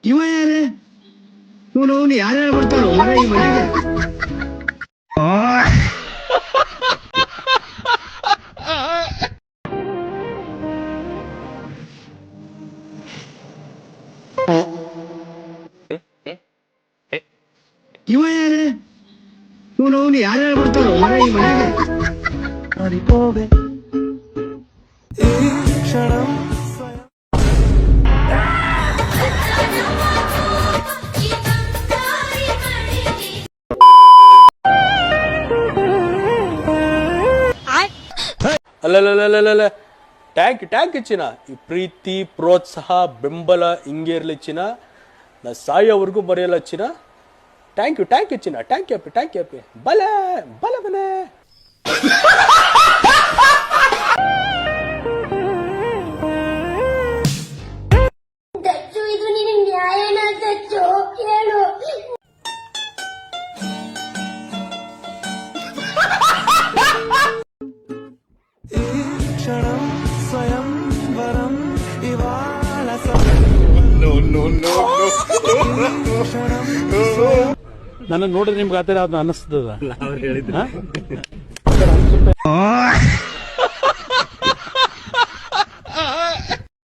ಇವ ಯಾರು ಇವನು ಯಾರ್ಯಾರು ಬರ್ತಾರೋ ಮರ ಈ ಮನೆಗೆ. ಇವ ಯಾರು ಇವನು ಯಾರ್ಯಾರು ಬರ್ತಾರೋ ಮರ ಈ ಮನೆಗೆ. ಅಲ್ಲಲ್ಲ ಟ್ಯಾಂಕ್ ಚಿನ್ನ. ಈ ಪ್ರೀತಿ ಪ್ರೋತ್ಸಾಹ ಬೆಂಬಲ ಹಿಂಗೆ ಇರ್ಲಿ ಚಿನ್ನ. ನಾ ಸಾಯೋವರೆಗೂ ಬರೆಯಲ್ಲ ಚಿನ್ನ. ಥ್ಯಾಂಕ್ ಯು ಚಿನ್ನ. ಟ್ಯಾಂಕ್ ಯು ಬಲೆ ಬಲೆ. ಇದು ನಿನಗೆ ನ್ಯಾಯನ ದಚ್ಚು ಹೇಳು. ನನ್ನ ನೋಡಿದ್ರೆ ನಿಮ್ಗೆ ಆತರ ಅನಿಸ್ತದ.